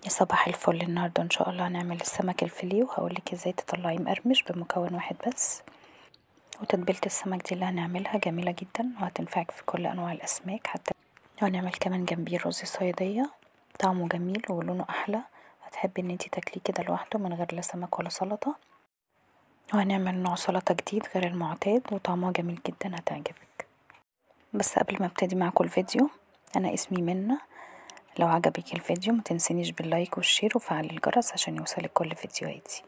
يا صباح الفل. النهاردة ان شاء الله هنعمل السمك الفيليه وهقولك ازاي تطلعيه مقرمش بمكون واحد بس. وتتبيلة السمك دي اللي هنعملها جميلة جدا وهتنفعك في كل انواع الاسماك، حتى وهنعمل كمان جنبيه رز صيادية طعمه جميل ولونه احلى، هتحبي ان انتي تاكليه كده لوحده من غير لا سمك ولا سلطة. وهنعمل نوع سلطة جديد غير المعتاد وطعمه جميل جدا هتعجبك. بس قبل ما ابتدي معاكم الفيديو، انا اسمي منى. لو عجبك الفيديو متنسينيش باللايك والشير وفعل الجرس عشان يوصلك كل فيديوهاتي.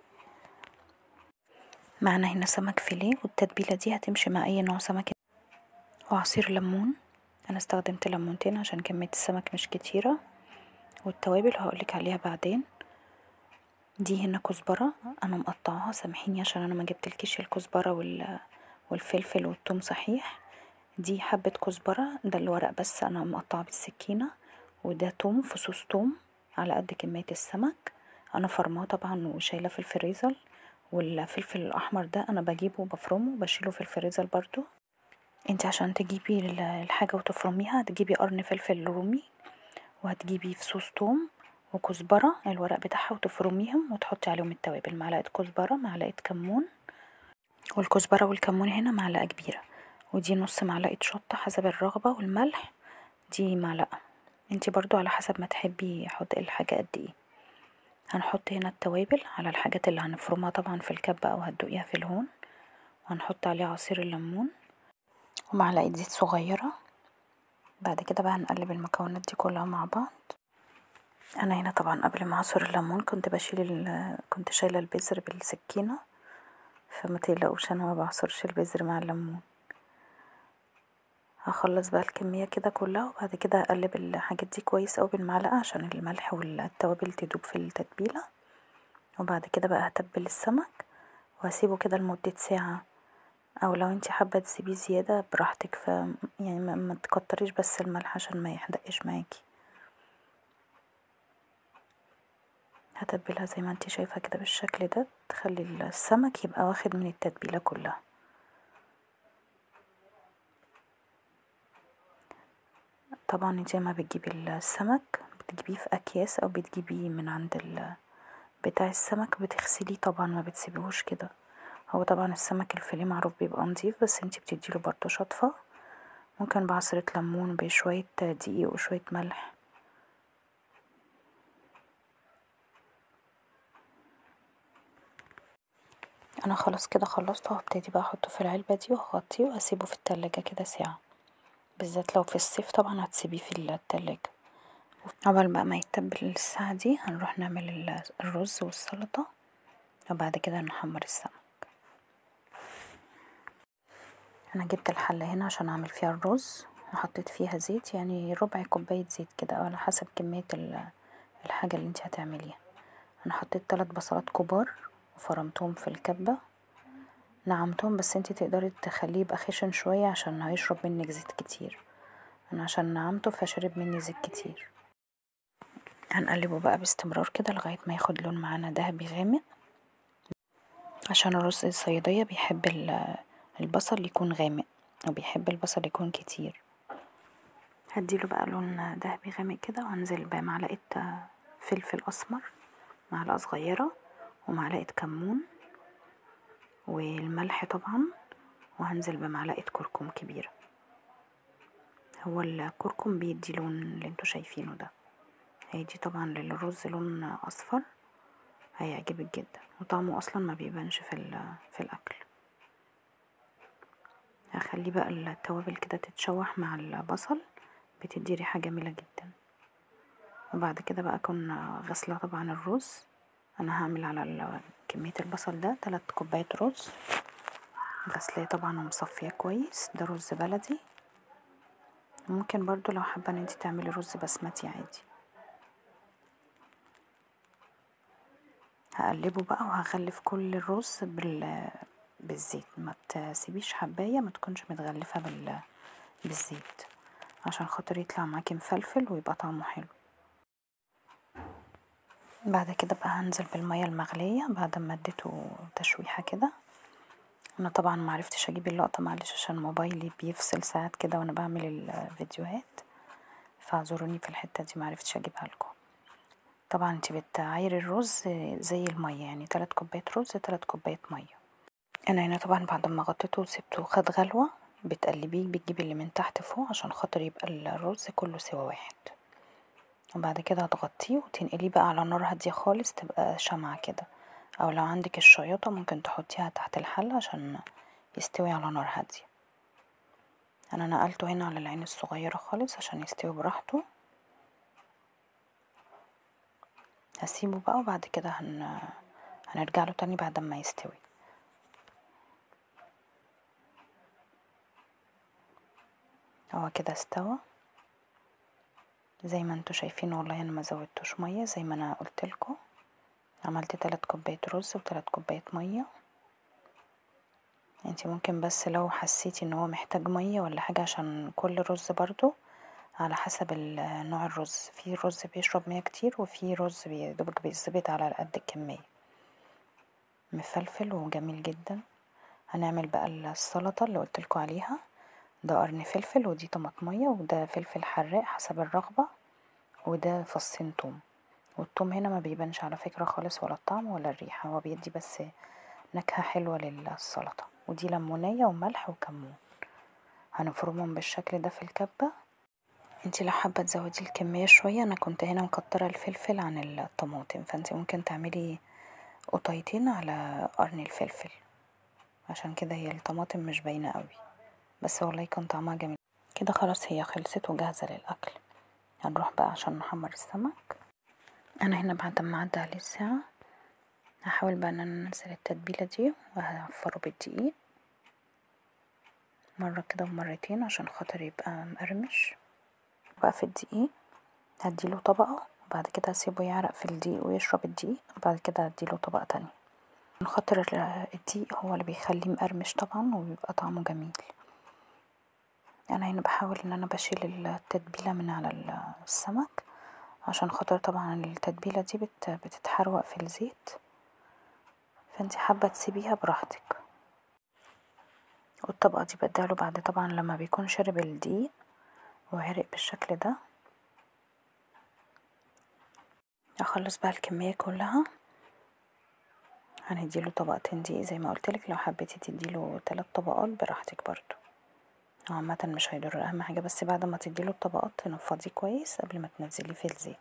معنا هنا سمك فيليه والتتبيلة دي هتمشي مع اي نوع سمك. وعصير ليمون، انا استخدمت ليمونتين عشان كمية السمك مش كتيرة. والتوابل هقولك عليها بعدين. دي هنا كزبرة انا مقطعاها، سامحيني عشان انا ما جبتلكيش الكزبرة والفلفل والثوم صحيح. دي حبة كزبرة، ده الورق بس انا مقطعه بالسكينة. وده توم، فصوص توم على قد كمية السمك، انا فرماه طبعا وشايلاه في الفريزر. والفلفل الاحمر ده انا بجيبه وبفرمه وبشيله في الفريزر برضو. انت عشان تجيبي الحاجة وتفرميها هتجيبي قرن فلفل رومي، وهتجيبي فصوص توم وكزبرة الورق بتاعها وتفرميهم وتحطي عليهم التوابل، معلقة كزبرة معلقة كمون، والكزبرة والكمون هنا معلقة كبيرة، ودي نص معلقة شطة حسب الرغبة، والملح دي معلقة، انتي برضو على حسب ما تحبي حط الحاجة قد ايه. هنحط هنا التوابل على الحاجات اللي هنفرمها طبعا في الكبة او هتدوقيها في الهون، وهنحط عليه عصير الليمون ومعلقة زيت صغيرة. بعد كده بقى هنقلب المكونات دي كلها مع بعض. انا هنا طبعا قبل ما اعصر الليمون كنت شايلة البذر بالسكينة، فما تقلقوش انا ما بعصرش البذر مع الليمون. هخلص بقى الكمية كده كلها وبعد كده هقلب الحاجات دي كويس اوي بالمعلقة عشان الملح والتوابل تدوب في التتبيلة. وبعد كده بقى هتبل السمك وهسيبه كده لمدة ساعة، او لو انتي حابة تسيبيه زيادة براحتك، يعني ما تكتريش بس الملح عشان ما يحدقش معاكي. هتبلها زي ما انتي شايفة كده بالشكل ده، تخلي السمك يبقى واخد من التتبيلة كلها. طبعا انتي لما بتجيبي السمك بتجيبيه في اكياس او بتجيبيه من عند بتاع السمك، بتغسليه طبعا ما بتسيبيهوش كده. هو طبعا السمك الفيليه معروف بيبقى نضيف، بس انتي بتديله برضو شطفة، ممكن بعصرة ليمون بشوية دقيق وشوية ملح. انا خلاص كده خلصت، وهبتدي بقى احطه في العلبة دي وهغطيه وهسيبه في التلاجة كده ساعة، بالذات لو في الصيف طبعا هتسيبيه في التلاجة. عقبال بقى ما يتبل الساعة دي هنروح نعمل الرز والسلطة، وبعد كده نحمر السمك. انا جبت الحلة هنا عشان اعمل فيها الرز، وحطيت فيها زيت، يعني ربع كوباية زيت كده على حسب كمية الحاجة اللي انت هتعمليها. انا حطيت 3 بصلات كبار وفرمتهم في الكبة، نعمتهم، بس انتي تقدري تخليه يبقى خشن شوية عشان هيشرب منك زيت كتير، انا عشان نعمته فشرب مني زيت كتير. هنقلبه بقى باستمرار كده لغاية ما ياخد لون معانا دهبي غامق، عشان الرز الصيادية بيحب البصل يكون غامق وبيحب البصل يكون كتير. هديله بقى لون دهبي غامق كده، وهنزل بمعلقة فلفل اسمر معلقة صغيرة، ومعلقة كمون، والملح طبعا، وهنزل بمعلقة كركم كبيرة. هو الكركم بيدي لون اللي انتوا شايفينه ده، هيدي طبعا للرز لون اصفر، هيعجبك جدا، وطعمه اصلا ما بيبانش في الاكل. هخلي بقى التوابل كده تتشوح مع البصل، بتدي ريحة جميلة جدا. وبعد كده بقى كنا غسلة طبعا الرز، انا هعمل على كمية البصل ده 3 كوبايات رز، غسلاه طبعا ومصفيه كويس، ده رز بلدي. ممكن برضو لو حابة ان انتي تعملي رز بسمتي عادي. هقلبه بقى وهغلف كل الرز بالزيت، ما تسيبيش حباية ما تكونش متغلفة بالزيت عشان خاطر يطلع معاكي مفلفل ويبقى طعمه حلو. بعد كده بقى هنزل بالمية المغلية بعد ما اديته تشويحة كده. انا طبعا معرفتش اجيب اللقطة، معلش عشان موبايلي بيفصل ساعات كده وانا بعمل الفيديوهات، فاعذروني في الحتة دي معرفتش اجيبها لكم. طبعا انت بتعايري الرز زي المية، يعني 3 كوبايات رز 3 كوبايات مية. انا هنا طبعا بعد ما غطيته وسبته خد غلوة بتقلبيه، بتجيبي اللي من تحت فوق عشان خاطر يبقى الرز كله سوا واحد، وبعد كده هتغطيه وتنقليه بقى على نار هادية خالص تبقى شمعة كده، او لو عندك الشياطة ممكن تحطيها تحت الحل عشان يستوي على نار هادية. انا نقلته هنا على العين الصغيرة خالص عشان يستوي براحته. هسيبه بقى وبعد كده هنرجع له تاني بعد ما يستوي. هو كده استوى زي ما انتوا شايفين، والله انا ما زودتوش ميه زي ما انا قلتلكوا. عملت 3 كوبايات رز و3 كوبايات ميه. انتي ممكن بس لو حسيتي ان هو محتاج ميه ولا حاجه، عشان كل رز برضو على حسب نوع الرز، في رز بيشرب ميه كتير وفي رز دوبك بيتظبط على قد الكميه. مفلفل وجميل جدا. هنعمل بقى السلطه اللي قلتلكوا عليها، ده قرن فلفل ودي طماطمية وده فلفل حراق حسب الرغبة وده فصين توم. والثوم هنا ما بيبانش على فكرة خالص، ولا الطعم ولا الريحة، هو بيدي بس نكهة حلوة للسلطة. ودي ليمونية وملح وكمون. هنفرمهم بالشكل ده في الكبة. انتي لو حابة تزودي الكمية شوية، انا كنت هنا مكترة الفلفل عن الطماطم، فانتي ممكن تعملي قطيتين على قرن الفلفل، عشان كده هي الطماطم مش باينة قوي، بس والله كان طعمها جميل. كده خلاص هي خلصت وجاهزة للأكل. هنروح بقى عشان نحمر السمك. انا هنا بعد ما عدى عليه الساعة هحاول بقى ان انا انزل التتبيلة دي وهحفره بالدقيق مرة كده ومرتين عشان خاطر يبقى مقرمش. بقى في الدقيق هديله طبقة وبعد كده هسيبه يعرق في الدقيق ويشرب الدقيق، وبعد كده هديله طبقة تانية عشان خاطر الدقيق هو اللي بيخليه مقرمش طبعا وبيبقى طعمه جميل. انا هنا بحاول ان انا بشيل التتبيلة من على السمك عشان خاطر طبعا التتبيلة دي بتتحروق في الزيت، فانتي حابة تسيبيها براحتك. والطبقة دي بديله بعد طبعا لما بيكون شرب الدقيق وعرق بالشكل ده. اخلص بقى الكمية كلها، هنديله طبقتين دقيق زي ما قلتلك، لو حبيتي تديله 3 طبقات براحتك برضو، هو عامة مش هيضر. اهم حاجة بس بعد ما تديله الطبقات تنفضيه كويس قبل ما تنزليه في الزيت.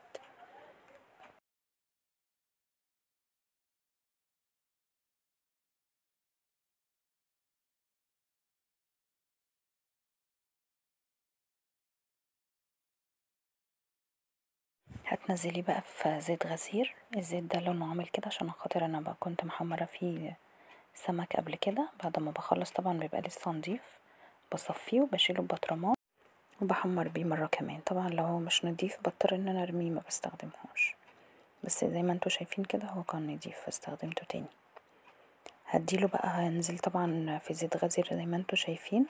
هتنزليه بقى في زيت غزير. الزيت ده لونه عامل كده عشان خاطر انا بقى كنت محمرة فيه سمك قبل كده، بعد ما بخلص طبعا بيبقى لسه نضيف بصفيه وبشيله ببطرمان وبحمر بيه مرة كمان. طبعا لو هو مش نضيف بضطر ان انا ارميه ما بستخدمهوش، بس زي ما انتوا شايفين كده هو كان نضيف فاستخدمته تاني. هديله بقى، هنزل طبعا في زيت غزير زي ما انتوا شايفين،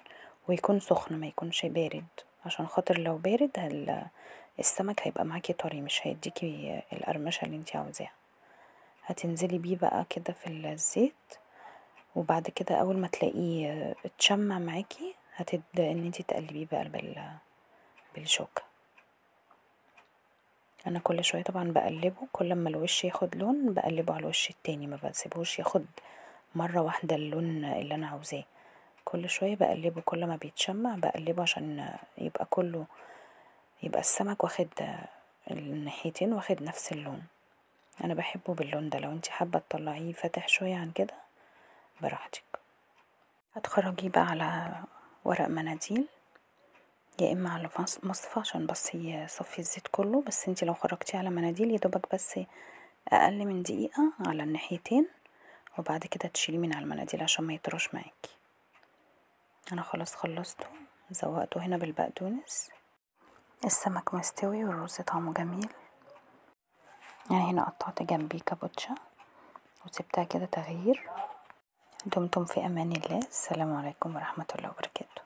ويكون سخن ما يكونش بارد، عشان خاطر لو بارد السمك هيبقى معاكي طري مش هيديكي القرمشة اللي انتي عاوزاها. هتنزلي بيه بقى كده في الزيت، وبعد كده اول ما تلاقيه اتشمع معاكي هتبدأ ان انتي تقلبيه بقى بالشوكة. انا كل شوية طبعا بقلبه، كل ما الوش ياخد لون بقلبه على الوش التاني، ما بسيبهوش ياخد مرة واحدة اللون اللي انا عاوزاه، كل شوية بقلبه، كل ما بيتشمع بقلبه عشان يبقى كله، يبقى السمك واخد الناحيتين واخد نفس اللون. انا بحبه باللون ده، لو انتي حابة تطلعيه فاتح شوية عن كده براحتك. هتخرجيه بقى على ورق مناديل يا اما على مصفى عشان بس يصفي الزيت كله، بس انتي لو خرجتيه على مناديل يدوبك بس اقل من دقيقة على الناحيتين، وبعد كده تشيليه من على المناديل عشان ما يطرش معاكي. انا خلاص خلصته، زوقته هنا بالبقدونس. السمك مستوي والرز طعمه جميل. يعني هنا قطعت جنبي كابوتشا وسبتها كده تغيير. دمتم في امان الله. السلام عليكم ورحمة الله وبركاته.